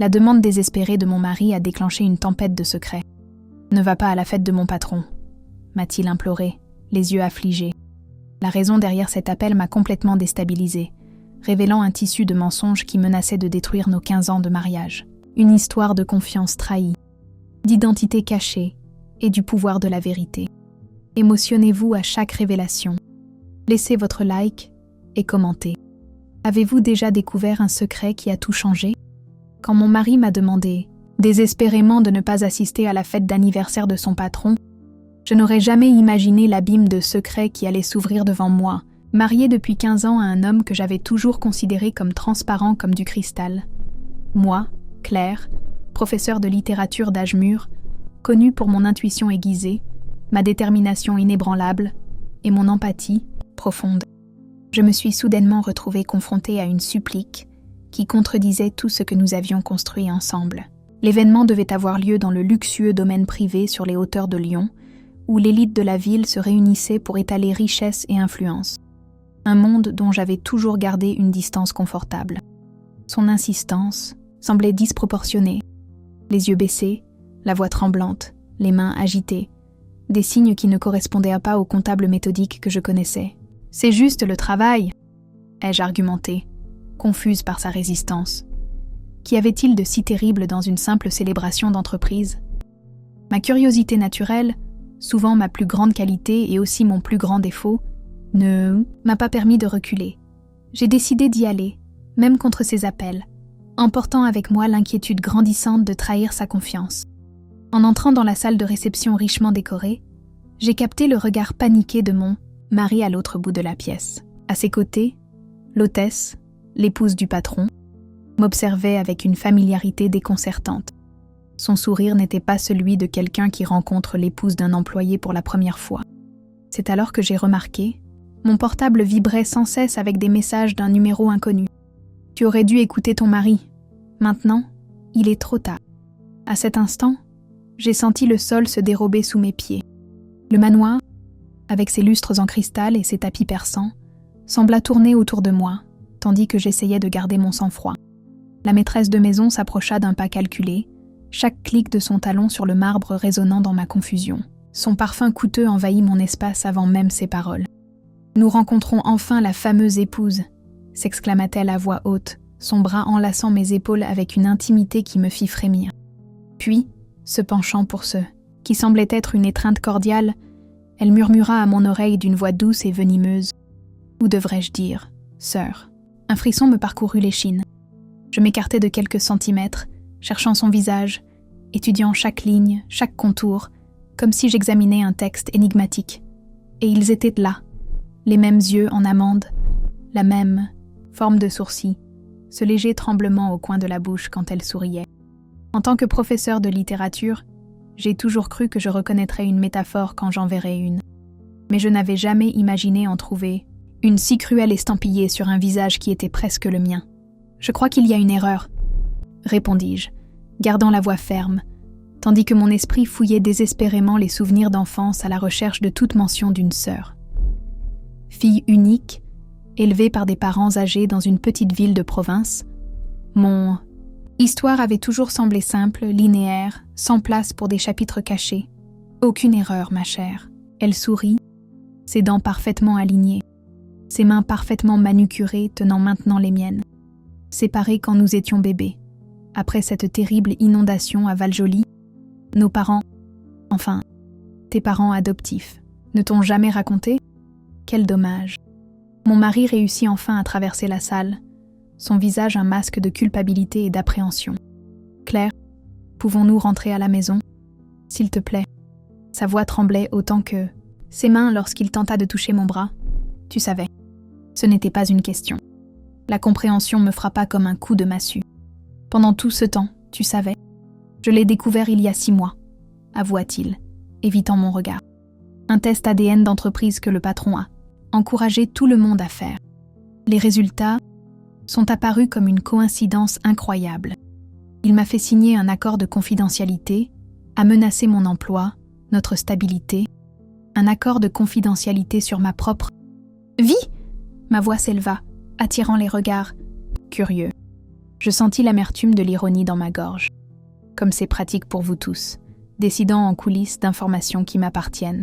La demande désespérée de mon mari a déclenché une tempête de secrets. « Ne va pas à la fête de mon patron », m'a-t-il imploré, les yeux affligés. La raison derrière cet appel m'a complètement déstabilisée, révélant un tissu de mensonges qui menaçait de détruire nos 15 ans de mariage. Une histoire de confiance trahie, d'identité cachée et du pouvoir de la vérité. Émotionnez-vous à chaque révélation. Laissez votre like et commentez. Avez-vous déjà découvert un secret qui a tout changé? Quand mon mari m'a demandé, désespérément, de ne pas assister à la fête d'anniversaire de son patron, je n'aurais jamais imaginé l'abîme de secrets qui allait s'ouvrir devant moi, mariée depuis 15 ans à un homme que j'avais toujours considéré comme transparent comme du cristal. Moi, Claire, professeure de littérature d'âge mûr, connue pour mon intuition aiguisée, ma détermination inébranlable et mon empathie profonde. Je me suis soudainement retrouvée confrontée à une supplique qui contredisait tout ce que nous avions construit ensemble. L'événement devait avoir lieu dans le luxueux domaine privé sur les hauteurs de Lyon, où l'élite de la ville se réunissait pour étaler richesse et influence. Un monde dont j'avais toujours gardé une distance confortable. Son insistance semblait disproportionnée. Les yeux baissés, la voix tremblante, les mains agitées, des signes qui ne correspondaient pas au comptable méthodique que je connaissais. « C'est juste le travail », ai-je argumenté, confuse par sa résistance. Qu'y avait-il de si terrible dans une simple célébration d'entreprise? Ma curiosité naturelle, souvent ma plus grande qualité et aussi mon plus grand défaut, ne m'a pas permis de reculer. J'ai décidé d'y aller, même contre ses appels, emportant avec moi l'inquiétude grandissante de trahir sa confiance. En entrant dans la salle de réception richement décorée, j'ai capté le regard paniqué de mon mari à l'autre bout de la pièce. À ses côtés, l'hôtesse, l'épouse du patron, m'observait avec une familiarité déconcertante. Son sourire n'était pas celui de quelqu'un qui rencontre l'épouse d'un employé pour la première fois. C'est alors que j'ai remarqué, mon portable vibrait sans cesse avec des messages d'un numéro inconnu. « Tu aurais dû écouter ton mari. Maintenant, il est trop tard. » À cet instant, j'ai senti le sol se dérober sous mes pieds. Le manoir, avec ses lustres en cristal et ses tapis persans, sembla tourner autour de moi, tandis que j'essayais de garder mon sang-froid. La maîtresse de maison s'approcha d'un pas calculé, chaque clic de son talon sur le marbre résonnant dans ma confusion. Son parfum coûteux envahit mon espace avant même ses paroles. « Nous rencontrons enfin la fameuse épouse », s'exclama-t-elle à voix haute, son bras enlaçant mes épaules avec une intimité qui me fit frémir. Puis, se penchant pour ce qui semblait être une étreinte cordiale, elle murmura à mon oreille d'une voix douce et venimeuse. Ou devrais-je dire, sœur. Un frisson me parcourut l'échine. Je m'écartai de quelques centimètres, cherchant son visage, étudiant chaque ligne, chaque contour, comme si j'examinais un texte énigmatique. Et ils étaient là, les mêmes yeux en amande, la même forme de sourcils, ce léger tremblement au coin de la bouche quand elle souriait. En tant que professeur de littérature, j'ai toujours cru que je reconnaîtrais une métaphore quand j'en verrais une. Mais je n'avais jamais imaginé en trouver une si cruelle estampillée sur un visage qui était presque le mien. « Je crois qu'il y a une erreur », répondis-je, gardant la voix ferme, tandis que mon esprit fouillait désespérément les souvenirs d'enfance à la recherche de toute mention d'une sœur. Fille unique, élevée par des parents âgés dans une petite ville de province, mon histoire avait toujours semblé simple, linéaire, sans place pour des chapitres cachés. Aucune erreur, ma chère. Elle sourit, ses dents parfaitement alignées, ses mains parfaitement manucurées tenant maintenant les miennes. Séparés quand nous étions bébés. Après cette terrible inondation à Valjoly, nos parents, enfin, tes parents adoptifs, ne t'ont jamais raconté? Quel dommage. Mon mari réussit enfin à traverser la salle, son visage un masque de culpabilité et d'appréhension. Claire, pouvons-nous rentrer à la maison? S'il te plaît. Sa voix tremblait autant que ses mains lorsqu'il tenta de toucher mon bras. Tu savais. Ce n'était pas une question. La compréhension me frappa comme un coup de massue. Pendant tout ce temps, tu savais. Je l'ai découvert il y a 6 mois, avoua-t-il, évitant mon regard. Un test ADN d'entreprise que le patron a encouragé tout le monde à faire. Les résultats sont apparus comme une coïncidence incroyable. Il m'a fait signer un accord de confidentialité, a menacé mon emploi, notre stabilité, un accord de confidentialité sur ma propre vie. Ma voix s'éleva, attirant les regards curieux. Je sentis l'amertume de l'ironie dans ma gorge. Comme c'est pratique pour vous tous, décidant en coulisses d'informations qui m'appartiennent.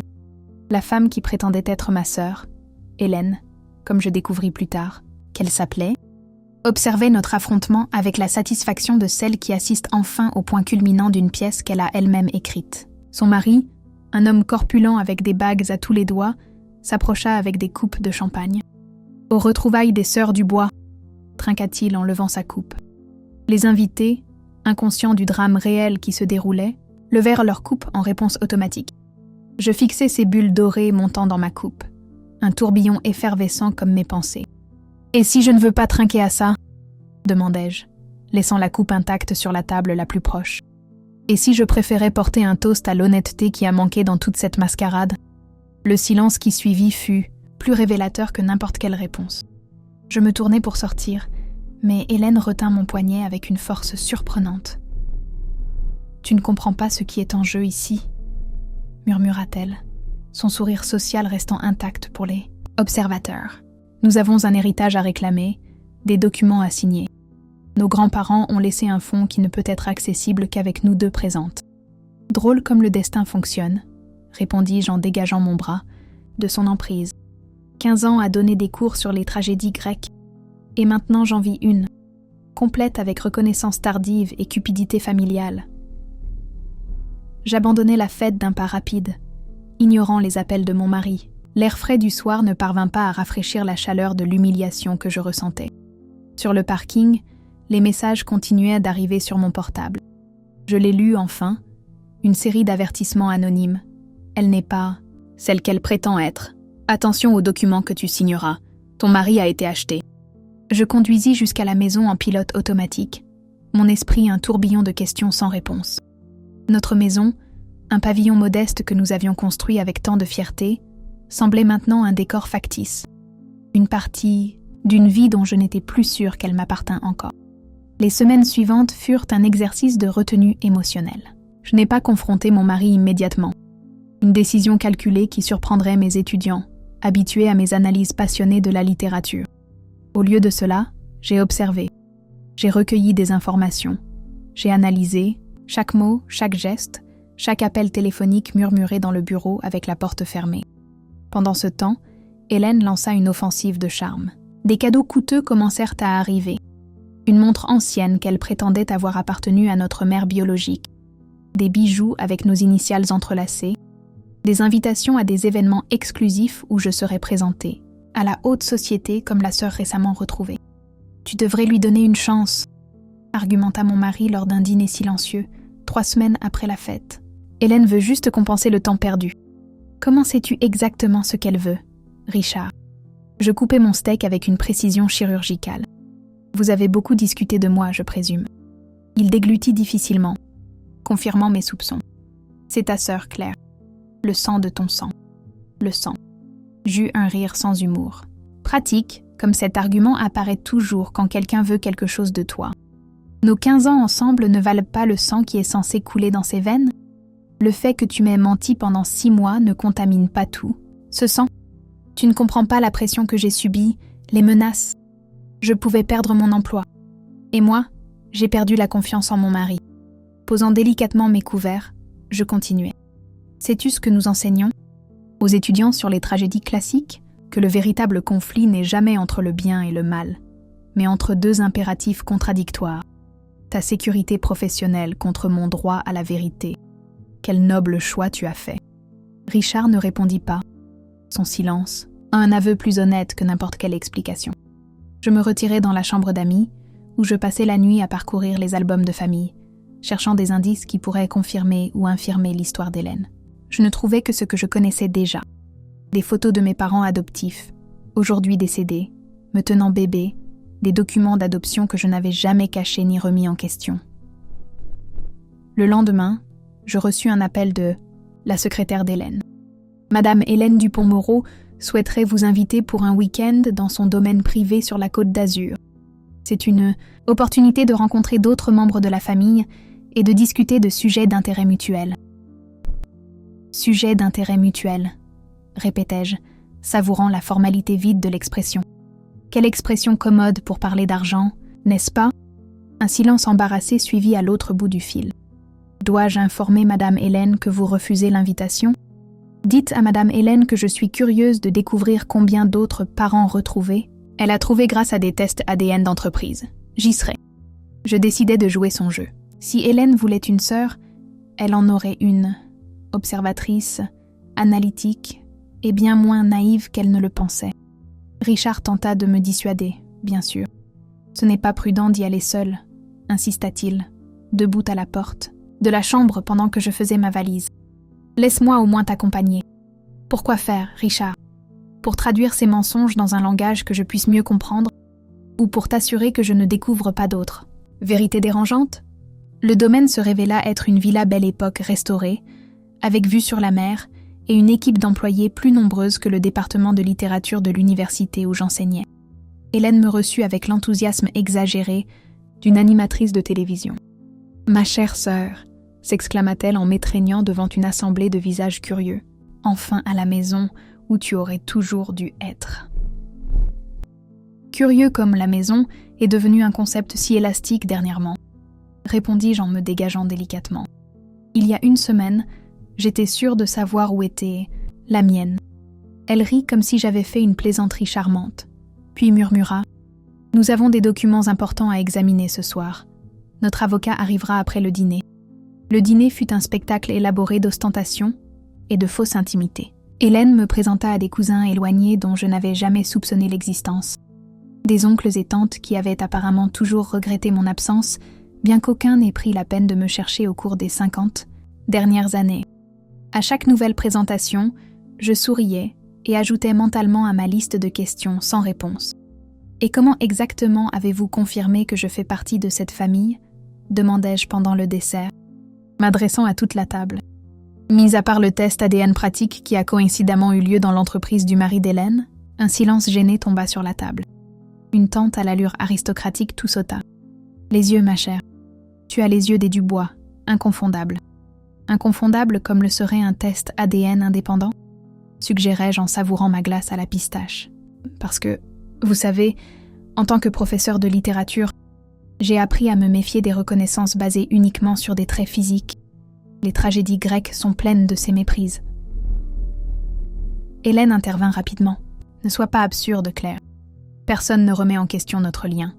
La femme qui prétendait être ma sœur, Hélène, comme je découvris plus tard, qu'elle s'appelait, observait notre affrontement avec la satisfaction de celle qui assiste enfin au point culminant d'une pièce qu'elle a elle-même écrite. Son mari, un homme corpulent avec des bagues à tous les doigts, s'approcha avec des coupes de champagne. « Aux retrouvailles des sœurs du bois », trinqua-t-il en levant sa coupe. Les invités, inconscients du drame réel qui se déroulait, levèrent leur coupe en réponse automatique. Je fixai ces bulles dorées montant dans ma coupe, un tourbillon effervescent comme mes pensées. « Et si je ne veux pas trinquer à ça ?» demandai-je, laissant la coupe intacte sur la table la plus proche. « Et si je préférais porter un toast à l'honnêteté qui a manqué dans toute cette mascarade ?» Le silence qui suivit fut plus révélateur que n'importe quelle réponse. Je me tournai pour sortir, mais Hélène retint mon poignet avec une force surprenante. « Tu ne comprends pas ce qui est en jeu ici ?» murmura-t-elle, son sourire social restant intact pour les observateurs. « Nous avons un héritage à réclamer, des documents à signer. Nos grands-parents ont laissé un fonds qui ne peut être accessible qu'avec nous deux présentes. » « Drôle comme le destin fonctionne, » répondis-je en dégageant mon bras de son emprise. 15 ans à donner des cours sur les tragédies grecques, et maintenant j'en vis une, complète avec reconnaissance tardive et cupidité familiale. J'abandonnai la fête d'un pas rapide, ignorant les appels de mon mari. L'air frais du soir ne parvint pas à rafraîchir la chaleur de l'humiliation que je ressentais. Sur le parking, les messages continuaient d'arriver sur mon portable. Je l'ai lu enfin, une série d'avertissements anonymes. Elle n'est pas celle qu'elle prétend être. Attention aux documents que tu signeras. Ton mari a été acheté. Je conduisis jusqu'à la maison en pilote automatique. Mon esprit un tourbillon de questions sans réponse. Notre maison, un pavillon modeste que nous avions construit avec tant de fierté, semblait maintenant un décor factice. Une partie d'une vie dont je n'étais plus sûre qu'elle m'appartint encore. Les semaines suivantes furent un exercice de retenue émotionnelle. Je n'ai pas confronté mon mari immédiatement. Une décision calculée qui surprendrait mes étudiants, habitués à mes analyses passionnées de la littérature. Au lieu de cela, j'ai observé. J'ai recueilli des informations. J'ai analysé chaque mot, chaque geste, chaque appel téléphonique murmuré dans le bureau avec la porte fermée. Pendant ce temps, Hélène lança une offensive de charme. Des cadeaux coûteux commencèrent à arriver. Une montre ancienne qu'elle prétendait avoir appartenu à notre mère biologique. Des bijoux avec nos initiales entrelacées. Des invitations à des événements exclusifs où je serais présentée, à la haute société comme la sœur récemment retrouvée. « Tu devrais lui donner une chance », argumenta mon mari lors d'un dîner silencieux, 3 semaines après la fête. « Hélène veut juste compenser le temps perdu. » « Comment sais-tu exactement ce qu'elle veut, Richard ?» Je coupais mon steak avec une précision chirurgicale. « Vous avez beaucoup discuté de moi, je présume. » Il déglutit difficilement, confirmant mes soupçons. « C'est ta sœur, Claire. Le sang de ton sang. Le sang. » J'eus un rire sans humour. Pratique, comme cet argument apparaît toujours quand quelqu'un veut quelque chose de toi. Nos 15 ans ensemble ne valent pas le sang qui est censé couler dans ses veines ? Le fait que tu m'aies menti pendant 6 mois ne contamine pas tout. Ce sang, tu ne comprends pas la pression que j'ai subie, les menaces. Je pouvais perdre mon emploi. Et moi, j'ai perdu la confiance en mon mari. Posant délicatement mes couverts, je continuais. Sais-tu ce que nous enseignons aux étudiants sur les tragédies classiques ? Que le véritable conflit n'est jamais entre le bien et le mal, mais entre 2 impératifs contradictoires. Ta sécurité professionnelle contre mon droit à la vérité. Quel noble choix tu as fait. Richard ne répondit pas. Son silence, un aveu plus honnête que n'importe quelle explication. Je me retirai dans la chambre d'amis, où je passais la nuit à parcourir les albums de famille, cherchant des indices qui pourraient confirmer ou infirmer l'histoire d'Hélène. Je ne trouvais que ce que je connaissais déjà. Des photos de mes parents adoptifs, aujourd'hui décédés, me tenant bébé, des documents d'adoption que je n'avais jamais cachés ni remis en question. Le lendemain, je reçus un appel de la secrétaire d'Hélène. Madame Hélène Dupont-Moreau souhaiterait vous inviter pour un week-end dans son domaine privé sur la Côte d'Azur. C'est une opportunité de rencontrer d'autres membres de la famille et de discuter de sujets d'intérêt mutuel. Sujets d'intérêt mutuel, répétai-je, savourant la formalité vide de l'expression. Quelle expression commode pour parler d'argent, n'est-ce pas ? Un silence embarrassé suivit à l'autre bout du fil. Dois-je informer Madame Hélène que vous refusez l'invitation? Dites à Madame Hélène que je suis curieuse de découvrir combien d'autres parents retrouvés elle a trouvé grâce à des tests ADN d'entreprise. J'y serai. Je décidai de jouer son jeu. Si Hélène voulait une sœur, elle en aurait une, observatrice, analytique et bien moins naïve qu'elle ne le pensait. Richard tenta de me dissuader, bien sûr. Ce n'est pas prudent d'y aller seul, insista-t-il, debout à la porte, de la chambre pendant que je faisais ma valise. Laisse-moi au moins t'accompagner. Pourquoi faire, Richard? Pour traduire ces mensonges dans un langage que je puisse mieux comprendre, ou pour t'assurer que je ne découvre pas d'autres? Vérité dérangeante? Le domaine se révéla être une villa Belle Époque restaurée, avec vue sur la mer et une équipe d'employés plus nombreuse que le département de littérature de l'université où j'enseignais. Hélène me reçut avec l'enthousiasme exagéré d'une animatrice de télévision. « Ma chère sœur », s'exclama-t-elle en m'étreignant devant une assemblée de visages curieux. « Enfin à la maison où tu aurais toujours dû être. » Curieux comme la maison est devenu un concept si élastique dernièrement, répondis-je en me dégageant délicatement. Il y a une semaine, j'étais sûre de savoir où était la mienne. Elle rit comme si j'avais fait une plaisanterie charmante, puis murmura « Nous avons des documents importants à examiner ce soir. Notre avocat arrivera après le dîner. » Le dîner fut un spectacle élaboré d'ostentation et de fausse intimité. Hélène me présenta à des cousins éloignés dont je n'avais jamais soupçonné l'existence. Des oncles et tantes qui avaient apparemment toujours regretté mon absence, bien qu'aucun n'ait pris la peine de me chercher au cours des 50 dernières années. À chaque nouvelle présentation, je souriais et ajoutais mentalement à ma liste de questions sans réponse. « Et comment exactement avez-vous confirmé que je fais partie de cette famille ?» demandai-je pendant le dessert, m'adressant à toute la table. Mis à part le test ADN pratique qui a coïncidemment eu lieu dans l'entreprise du mari d'Hélène, un silence gêné tomba sur la table. Une tante à l'allure aristocratique tout sauta. « Les yeux, ma chère. Tu as les yeux des Dubois, inconfondables. » Inconfondable comme le serait un test ADN indépendant, suggérai-je en savourant ma glace à la pistache. Parce que, vous savez, en tant que professeur de littérature, j'ai appris à me méfier des reconnaissances basées uniquement sur des traits physiques. Les tragédies grecques sont pleines de ces méprises. Hélène intervint rapidement. « Ne sois pas absurde, Claire. Personne ne remet en question notre lien.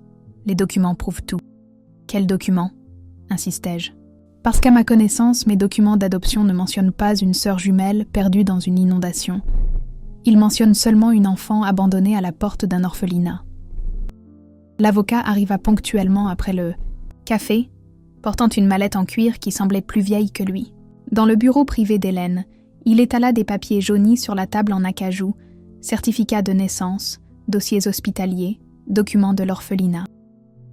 Les documents prouvent tout. » « Quels documents ?» insistai-je. « Parce qu'à ma connaissance, mes documents d'adoption ne mentionnent pas une sœur jumelle perdue dans une inondation. Ils mentionnent seulement une enfant abandonnée à la porte d'un orphelinat. » L'avocat arriva ponctuellement après le café, portant une mallette en cuir qui semblait plus vieille que lui. Dans le bureau privé d'Hélène, il étala des papiers jaunis sur la table en acajou, certificats de naissance, dossiers hospitaliers, documents de l'orphelinat.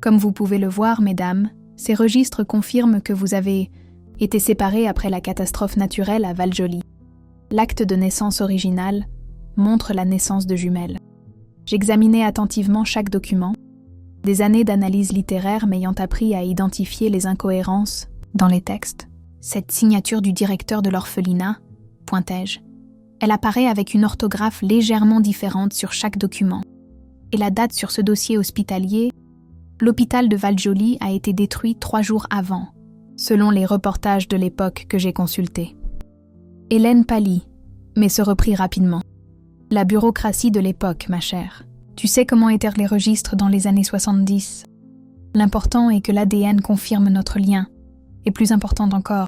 Comme vous pouvez le voir, mesdames, ces registres confirment que vous avez été séparées après la catastrophe naturelle à Val-Joli. L'acte de naissance original montre la naissance de jumelles. J'examinai attentivement chaque document, des années d'analyse littéraire m'ayant appris à identifier les incohérences dans les textes. Cette signature du directeur de l'orphelinat, pointai-je, elle apparaît avec une orthographe légèrement différente sur chaque document. Et la date sur ce dossier hospitalier, l'hôpital de Val-Joli a été détruit 3 jours avant, selon les reportages de l'époque que j'ai consultés. Hélène pâlit, mais se reprit rapidement. La bureaucratie de l'époque, ma chère. Tu sais comment étaient les registres dans les années 70. L'important est que l'ADN confirme notre lien. Et plus important encore,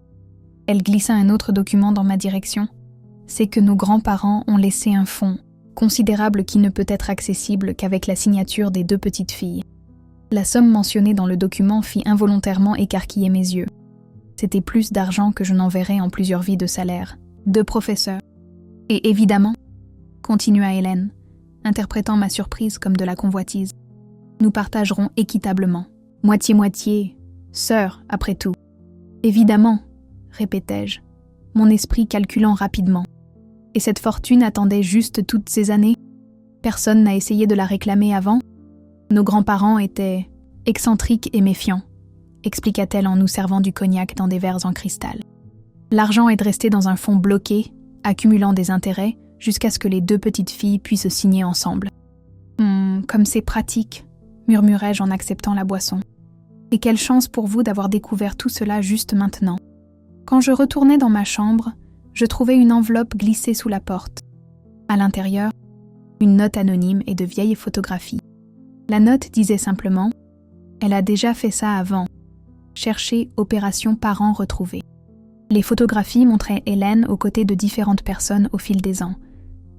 elle glissa un autre document dans ma direction. C'est que nos grands-parents ont laissé un fonds considérable qui ne peut être accessible qu'avec la signature des 2 petites filles. La somme mentionnée dans le document fit involontairement écarquiller mes yeux. C'était plus d'argent que je n'enverrais en plusieurs vies de salaire. 2 professeurs. Et évidemment, continua Hélène, interprétant ma surprise comme de la convoitise, nous partagerons équitablement, moitié-moitié, sœurs après tout. Évidemment, répétai-je, mon esprit calculant rapidement. Et cette fortune attendait juste toutes ces années. Personne n'a essayé de la réclamer avant. Nos grands-parents étaient excentriques et méfiants, expliqua-t-elle en nous servant du cognac dans des verres en cristal. L'argent est resté dans un fonds bloqué, accumulant des intérêts, jusqu'à ce que les 2 petites filles puissent signer ensemble. Comme c'est pratique, murmurai-je en acceptant la boisson. Et quelle chance pour vous d'avoir découvert tout cela juste maintenant. Quand je retournais dans ma chambre, je trouvais une enveloppe glissée sous la porte. À l'intérieur, une note anonyme et de vieilles photographies. La note disait simplement « Elle a déjà fait ça avant. Chercher opération parents retrouvés ». Les photographies montraient Hélène aux côtés de différentes personnes au fil des ans,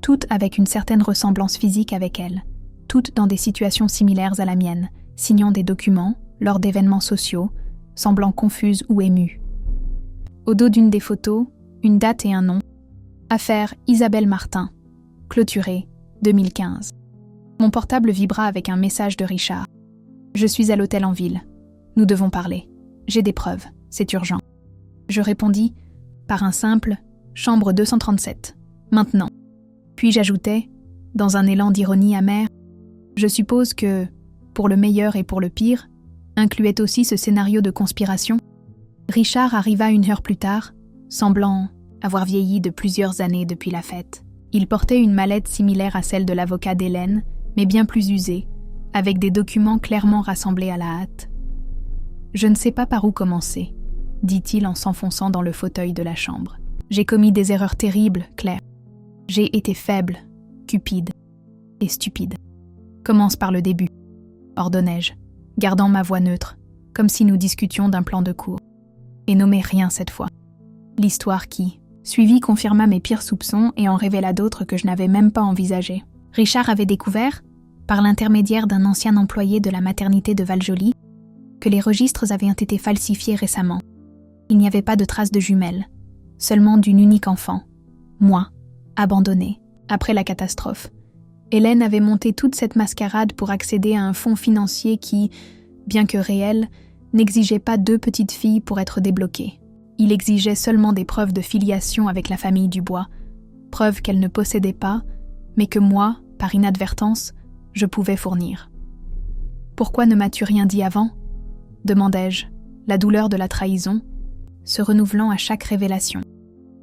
toutes avec une certaine ressemblance physique avec elle, toutes dans des situations similaires à la mienne, signant des documents, lors d'événements sociaux, semblant confuses ou émues. Au dos d'une des photos, une date et un nom. Affaire Isabelle Martin. Clôturée, 2015. Mon portable vibra avec un message de Richard. Je suis à l'hôtel en ville. Nous devons parler. J'ai des preuves. C'est urgent. Je répondis par un simple « Chambre 237. Maintenant ». Puis j'ajoutais, dans un élan d'ironie amère, « Je suppose que, pour le meilleur et pour le pire, incluait aussi ce scénario de conspiration ». Richard arriva 1 heure plus tard, semblant avoir vieilli de plusieurs années depuis la fête. Il portait une mallette similaire à celle de l'avocat d'Hélène, mais bien plus usée, avec des documents clairement rassemblés à la hâte. « Je ne sais pas par où commencer », dit-il en s'enfonçant dans le fauteuil de la chambre. « J'ai commis des erreurs terribles, Claire. J'ai été faible, cupide et stupide. Commence par le début, ordonnai-je, gardant ma voix neutre, comme si nous discutions d'un plan de cours. Et nommez rien cette fois. L'histoire qui, suivie, confirma mes pires soupçons et en révéla d'autres que je n'avais même pas envisagés. Richard avait découvert, par l'intermédiaire d'un ancien employé de la maternité de Valjoly, que les registres avaient été falsifiés récemment. Il n'y avait pas de traces de jumelles, seulement d'une unique enfant, moi, abandonnée, après la catastrophe. Hélène avait monté toute cette mascarade pour accéder à un fonds financier qui, bien que réel, n'exigeait pas 2 petites filles pour être débloqué. Il exigeait seulement des preuves de filiation avec la famille Dubois, preuves qu'elle ne possédait pas, mais que moi, par inadvertance, je pouvais fournir. « Pourquoi ne m'as-tu rien dit avant ?» demandai-je, la douleur de la trahison, se renouvelant à chaque révélation.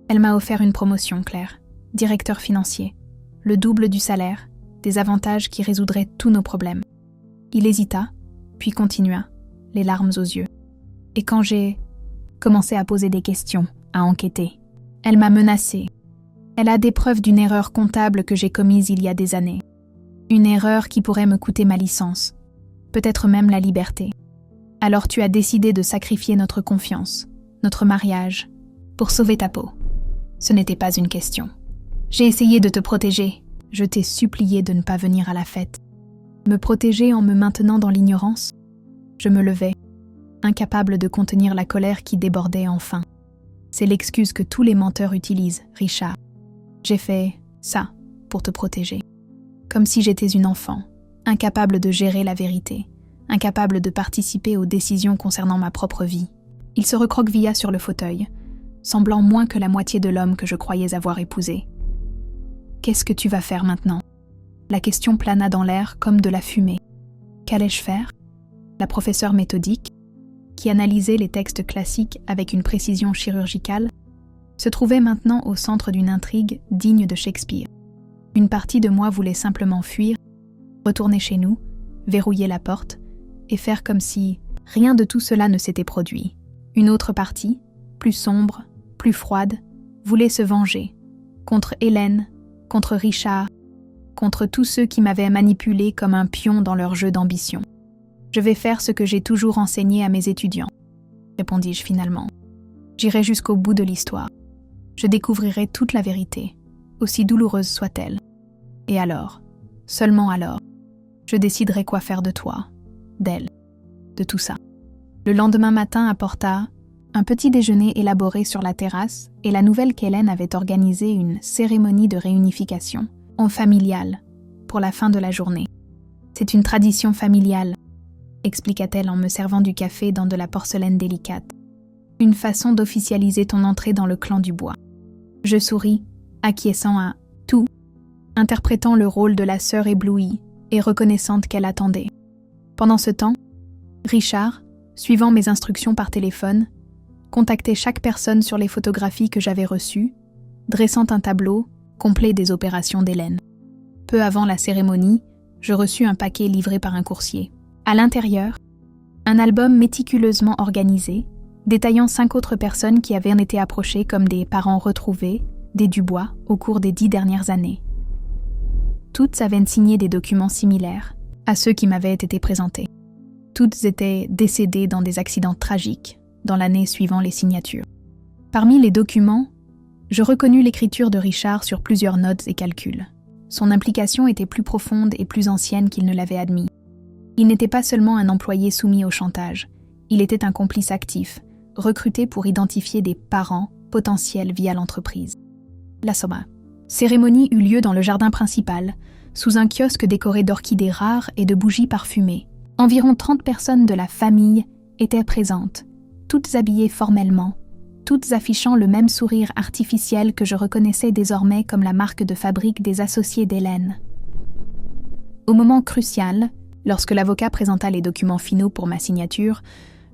Elle m'a offert une promotion, Claire, directeur financier, le double du salaire, des avantages qui résoudraient tous nos problèmes. Il hésita, puis continua, les larmes aux yeux. Et quand j'ai commencé à poser des questions, à enquêter, elle m'a menacée. Elle a des preuves d'une erreur comptable que j'ai commise il y a des années. Une erreur qui pourrait me coûter ma licence, peut-être même la liberté. Alors tu as décidé de sacrifier notre confiance, notre mariage, pour sauver ta peau. Ce n'était pas une question. J'ai essayé de te protéger. Je t'ai supplié de ne pas venir à la fête. Me protéger en me maintenant dans l'ignorance? Je me levai, incapable de contenir la colère qui débordait enfin. C'est l'excuse que tous les menteurs utilisent, Richard. J'ai fait ça pour te protéger. Comme si j'étais une enfant, incapable de gérer la vérité, incapable de participer aux décisions concernant ma propre vie. Il se recroquevilla sur le fauteuil, semblant moins que la moitié de l'homme que je croyais avoir épousé. « Qu'est-ce que tu vas faire maintenant ?» La question plana dans l'air comme de la fumée. Qu'allais-je faire ? La professeure méthodique, qui analysait les textes classiques avec une précision chirurgicale, se trouvait maintenant au centre d'une intrigue digne de Shakespeare. Une partie de moi voulait simplement fuir, retourner chez nous, verrouiller la porte et faire comme si rien de tout cela ne s'était produit. Une autre partie, plus sombre, plus froide, voulait se venger, contre Hélène, contre Richard, contre tous ceux qui m'avaient manipulé comme un pion dans leur jeu d'ambition. Je vais faire ce que j'ai toujours enseigné à mes étudiants, répondis-je finalement. J'irai jusqu'au bout de l'histoire. Je découvrirai toute la vérité, aussi douloureuse soit-elle. Et alors, seulement alors, je déciderai quoi faire de toi, d'elle, de tout ça. Le lendemain matin apporta un petit déjeuner élaboré sur la terrasse et la nouvelle qu'Hélène avait organisé une cérémonie de réunification, en familiale, pour la fin de la journée. C'est une tradition familiale, expliqua-t-elle en me servant du café dans de la porcelaine délicate. Une façon d'officialiser ton entrée dans le clan Dubois. Je souris, acquiesçant à tout, interprétant le rôle de la sœur éblouie et reconnaissante qu'elle attendait. Pendant ce temps, Richard, suivant mes instructions par téléphone, contactait chaque personne sur les photographies que j'avais reçues, dressant un tableau complet des opérations d'Hélène. Peu avant la cérémonie, je reçus un paquet livré par un coursier. À l'intérieur, Un album méticuleusement organisé, détaillant 5 autres personnes qui avaient été approchées comme des parents retrouvés, des Dubois, au cours des 10 dernières années. Toutes avaient signé des documents similaires à ceux qui m'avaient été présentés. Toutes étaient décédées dans des accidents tragiques dans l'année suivant les signatures. Parmi les documents, je reconnus l'écriture de Richard sur plusieurs notes et calculs. Son implication était plus profonde et plus ancienne qu'il ne l'avait admis. Il n'était pas seulement un employé soumis au chantage, il était un complice actif, recruté pour identifier des parents potentiels via l'entreprise. La Soma. Cérémonie eut lieu dans le jardin principal, sous un kiosque décoré d'orchidées rares et de bougies parfumées. Environ 30 personnes de la famille étaient présentes, toutes habillées formellement, toutes affichant le même sourire artificiel que je reconnaissais désormais comme la marque de fabrique des associés d'Hélène. Au moment crucial, lorsque l'avocat présenta les documents finaux pour ma signature,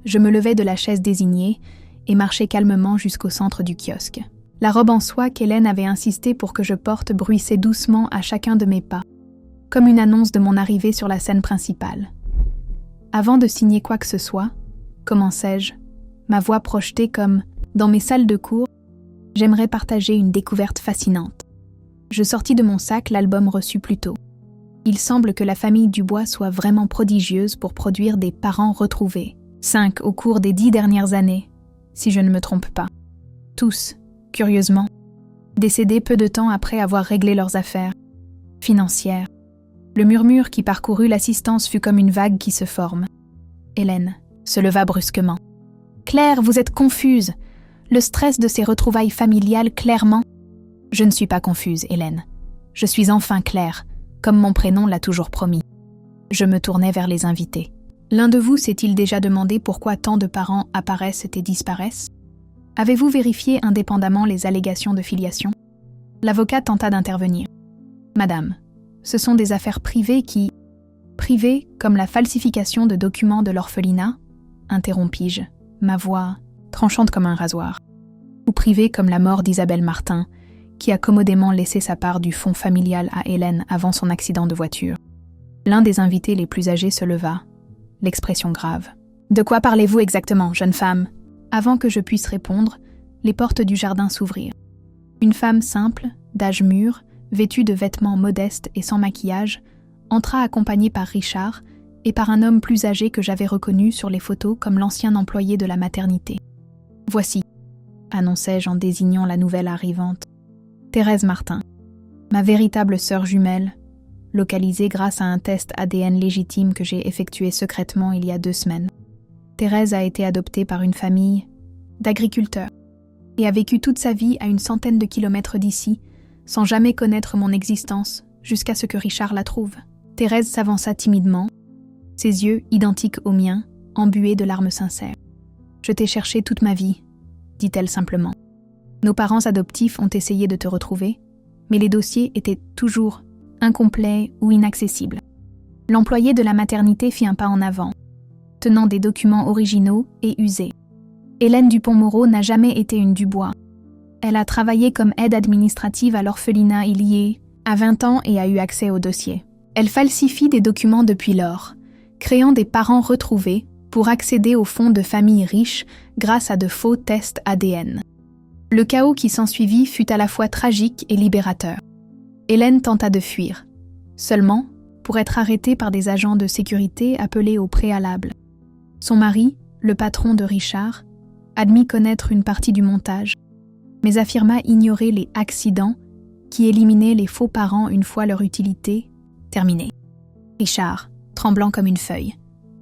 je me levai de la chaise désignée et marchai calmement jusqu'au centre du kiosque. La robe en soie qu'Hélène avait insisté pour que je porte bruissait doucement à chacun de mes pas, comme une annonce de mon arrivée sur la scène principale. Avant de signer quoi que ce soit, commençai-je, ma voix projetée comme « Dans mes salles de cours, j'aimerais partager une découverte fascinante. » Je sortis de mon sac l'album reçu plus tôt. Il semble que la famille Dubois soit vraiment prodigieuse pour produire des parents retrouvés. 5 au cours des 10 dernières années, si je ne me trompe pas. Tous, curieusement, décédés peu de temps après avoir réglé leurs affaires financières. Le murmure qui parcourut l'assistance fut comme une vague qui se forme. Hélène se leva brusquement. « Claire, vous êtes confuse. Le stress de ces retrouvailles familiales, clairement... » « Je ne suis pas confuse, Hélène. Je suis enfin Claire, comme mon prénom l'a toujours promis. » Je me tournai vers les invités. L'un de vous s'est-il déjà demandé pourquoi tant de parents apparaissent et disparaissent? Avez-vous vérifié indépendamment les allégations de filiation? L'avocat tenta d'intervenir. « Madame, ce sont des affaires privées qui... » « Privées comme la falsification de documents de l'orphelinat ?» interrompis-je, ma voix tranchante comme un rasoir. « Ou privées comme la mort d'Isabelle Martin, qui a commodément laissé sa part du fonds familial à Hélène avant son accident de voiture. » L'un des invités les plus âgés se leva, l'expression grave. « De quoi parlez-vous exactement, jeune femme ?» Avant que je puisse répondre, les portes du jardin s'ouvrirent. Une femme simple, d'âge mûr, vêtue de vêtements modestes et sans maquillage, entra accompagnée par Richard et par un homme plus âgé que j'avais reconnu sur les photos comme l'ancien employé de la maternité. « Voici », annonçai-je en désignant la nouvelle arrivante. « Thérèse Martin, ma véritable sœur jumelle, localisée grâce à un test ADN légitime que j'ai effectué secrètement il y a 2 semaines. Thérèse a été adoptée par une famille d'agriculteurs et a vécu toute sa vie à une centaine de kilomètres d'ici, sans jamais connaître mon existence, jusqu'à ce que Richard la trouve. » Thérèse s'avança timidement, ses yeux, identiques aux miens, embués de larmes sincères. « Je t'ai cherché toute ma vie, » dit-elle simplement. « Nos parents adoptifs ont essayé de te retrouver, mais les dossiers étaient toujours incomplets ou inaccessibles. » L'employé de la maternité fit un pas en avant, tenant des documents originaux et usés. Hélène Dupont-Moreau n'a jamais été une Dubois. Elle a travaillé comme aide administrative à l'orphelinat il y a 20 ans et a eu accès au dossier. Elle falsifie des documents depuis lors, créant des parents retrouvés pour accéder aux fonds de familles riches grâce à de faux tests ADN. Le chaos qui s'ensuivit fut à la fois tragique et libérateur. Hélène tenta de fuir, seulement pour être arrêtée par des agents de sécurité appelés au préalable. Son mari, le patron de Richard, admit connaître une partie du montage, mais affirma ignorer les accidents qui éliminaient les faux parents une fois leur utilité terminée. Richard, tremblant comme une feuille,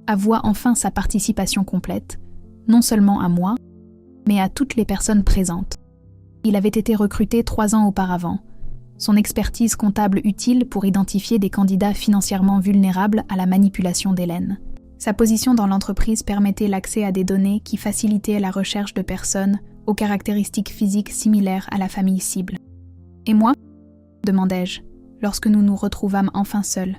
avoua enfin sa participation complète, non seulement à moi, mais à toutes les personnes présentes. Il avait été recruté 3 ans auparavant, son expertise comptable utile pour identifier des candidats financièrement vulnérables à la manipulation d'Hélène. Sa position dans l'entreprise permettait l'accès à des données qui facilitaient la recherche de personnes aux caractéristiques physiques similaires à la famille cible. « Et moi ?» demandai-je, lorsque nous nous retrouvâmes enfin seuls,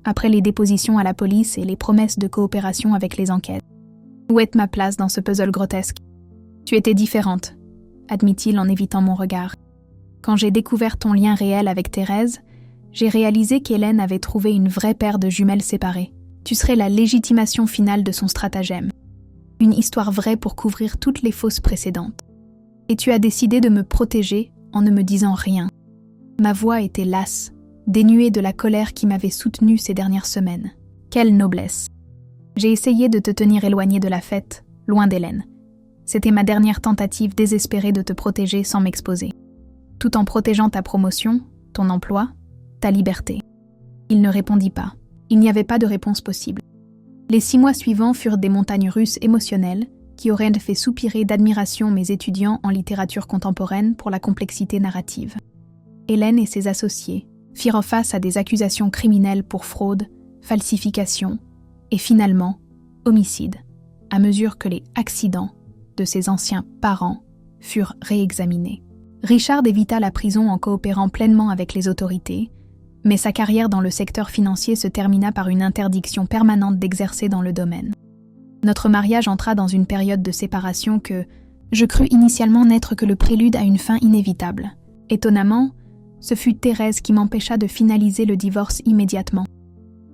après les dépositions à la police et les promesses de coopération avec les enquêtes. « Où est ma place dans ce puzzle grotesque ? Tu étais différente, » admit-il en évitant mon regard. « Quand j'ai découvert ton lien réel avec Thérèse, j'ai réalisé qu'Hélène avait trouvé une vraie paire de jumelles séparées. Tu serais la légitimation finale de son stratagème. Une histoire vraie pour couvrir toutes les fausses précédentes. Et tu as décidé de me protéger en ne me disant rien. Ma voix était lasse, dénuée de la colère qui m'avait soutenue ces dernières semaines. Quelle noblesse! J'ai essayé de te tenir éloignée de la fête, loin d'Hélène. C'était ma dernière tentative désespérée de te protéger sans m'exposer. Tout en protégeant ta promotion, ton emploi, ta liberté. Il ne répondit pas. Il n'y avait pas de réponse possible. Les 6 mois suivants furent des montagnes russes émotionnelles qui auraient fait soupirer d'admiration mes étudiants en littérature contemporaine pour la complexité narrative. Hélène et ses associés firent face à des accusations criminelles pour fraude, falsification et finalement homicide, à mesure que les accidents de ses anciens parents furent réexaminés. Richard évita la prison en coopérant pleinement avec les autorités, mais sa carrière dans le secteur financier se termina par une interdiction permanente d'exercer dans le domaine. Notre mariage entra dans une période de séparation que je crus initialement n'être que le prélude à une fin inévitable. Étonnamment, ce fut Thérèse qui m'empêcha de finaliser le divorce immédiatement.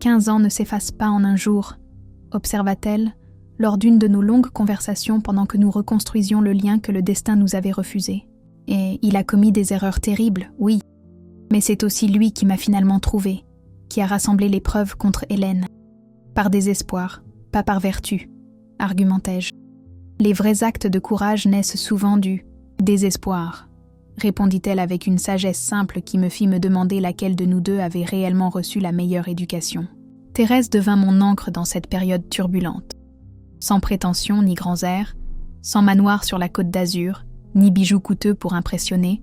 15 ans ne s'effacent pas en un jour, observa-t-elle, lors d'une de nos longues conversations pendant que nous reconstruisions le lien que le destin nous avait refusé. Et il a commis des erreurs terribles, oui. Mais c'est aussi lui qui m'a finalement trouvée, qui a rassemblé les preuves contre Hélène. Par désespoir, pas par vertu, argumentai-je. Les vrais actes de courage naissent souvent du désespoir, répondit-elle avec une sagesse simple qui me fit me demander laquelle de nous deux avait réellement reçu la meilleure éducation. Thérèse devint mon ancre dans cette période turbulente. Sans prétention ni grands airs, sans manoir sur la côte d'Azur, ni bijoux coûteux pour impressionner,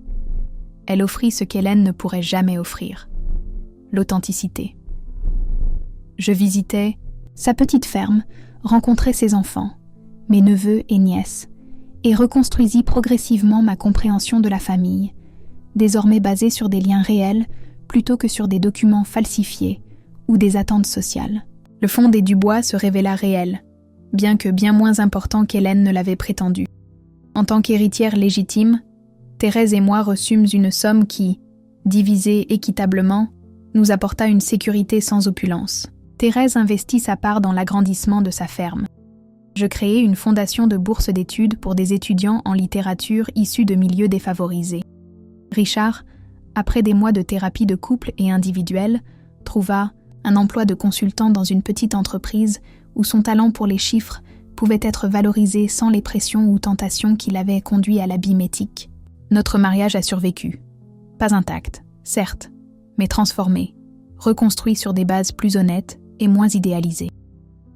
elle offrit ce qu'Hélène ne pourrait jamais offrir, l'authenticité. Je visitais sa petite ferme, rencontrais ses enfants, mes neveux et nièces, et reconstruisis progressivement ma compréhension de la famille, désormais basée sur des liens réels plutôt que sur des documents falsifiés ou des attentes sociales. Le fond des Dubois se révéla réel, bien que bien moins important qu'Hélène ne l'avait prétendu. En tant qu'héritière légitime, Thérèse et moi reçûmes une somme qui, divisée équitablement, nous apporta une sécurité sans opulence. Thérèse investit sa part dans l'agrandissement de sa ferme. Je créai une fondation de bourses d'études pour des étudiants en littérature issus de milieux défavorisés. Richard, après des mois de thérapie de couple et individuelle, trouva un emploi de consultant dans une petite entreprise où son talent pour les chiffres pouvait être valorisé sans les pressions ou tentations qui l'avaient conduit à l'abîme éthique. Notre mariage a survécu. Pas intact, certes, mais transformé, reconstruit sur des bases plus honnêtes et moins idéalisées.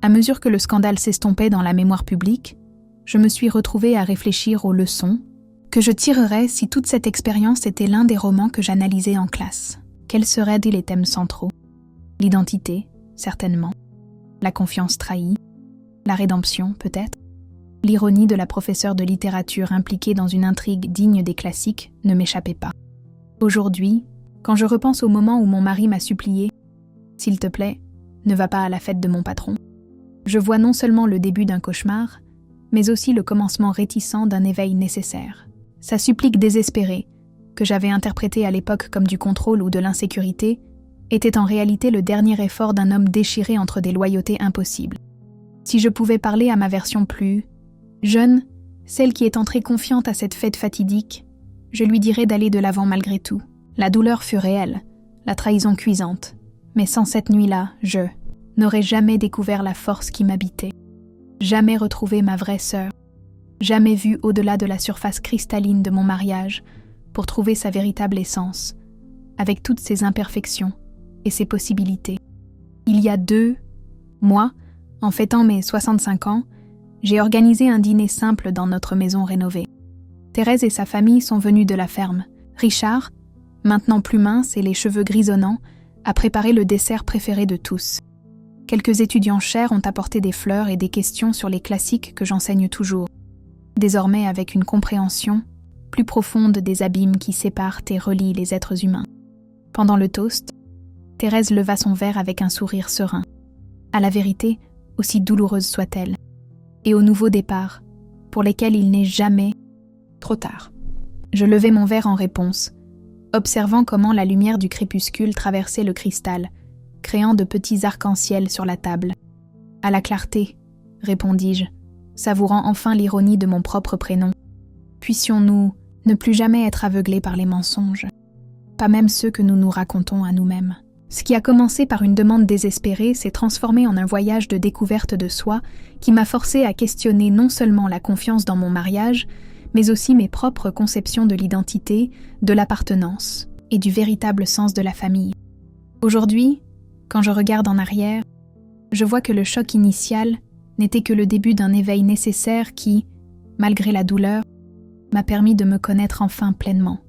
À mesure que le scandale s'estompait dans la mémoire publique, je me suis retrouvée à réfléchir aux leçons que je tirerais si toute cette expérience était l'un des romans que j'analysais en classe. Quels seraient les thèmes centraux? L'identité, certainement. La confiance trahie. La rédemption, peut-être. L'ironie de la professeure de littérature impliquée dans une intrigue digne des classiques ne m'échappait pas. Aujourd'hui, quand je repense au moment où mon mari m'a supplié « S'il te plaît, ne va pas à la fête de mon patron », je vois non seulement le début d'un cauchemar, mais aussi le commencement réticent d'un éveil nécessaire. Sa supplique désespérée, que j'avais interprétée à l'époque comme du contrôle ou de l'insécurité, était en réalité le dernier effort d'un homme déchiré entre des loyautés impossibles. Si je pouvais parler à ma version plus jeune, celle qui est entrée confiante à cette fête fatidique, je lui dirais d'aller de l'avant malgré tout. La douleur fut réelle, la trahison cuisante, mais sans cette nuit-là, je n'aurais jamais découvert la force qui m'habitait, jamais retrouvé ma vraie sœur, jamais vu au-delà de la surface cristalline de mon mariage pour trouver sa véritable essence, avec toutes ses imperfections et ses possibilités. Il y a 2 mois, en fêtant mes 65 ans, j'ai organisé un dîner simple dans notre maison rénovée. Thérèse et sa famille sont venus de la ferme. Richard, maintenant plus mince et les cheveux grisonnants, a préparé le dessert préféré de tous. Quelques étudiants chers ont apporté des fleurs et des questions sur les classiques que j'enseigne toujours, désormais avec une compréhension plus profonde des abîmes qui séparent et relient les êtres humains. Pendant le toast, Thérèse leva son verre avec un sourire serein. À la vérité, aussi douloureuse soit-elle, et aux nouveaux départs, pour lesquels il n'est jamais trop tard. Je levai mon verre en réponse, observant comment la lumière du crépuscule traversait le cristal, créant de petits arcs-en-ciel sur la table. À la clarté, répondis-je, savourant enfin l'ironie de mon propre prénom. Puissions-nous ne plus jamais être aveuglés par les mensonges, pas même ceux que nous nous racontons à nous-mêmes. Ce qui a commencé par une demande désespérée s'est transformé en un voyage de découverte de soi qui m'a forcé à questionner non seulement la confiance dans mon mariage, mais aussi mes propres conceptions de l'identité, de l'appartenance et du véritable sens de la famille. Aujourd'hui, quand je regarde en arrière, je vois que le choc initial n'était que le début d'un éveil nécessaire qui, malgré la douleur, m'a permis de me connaître enfin pleinement.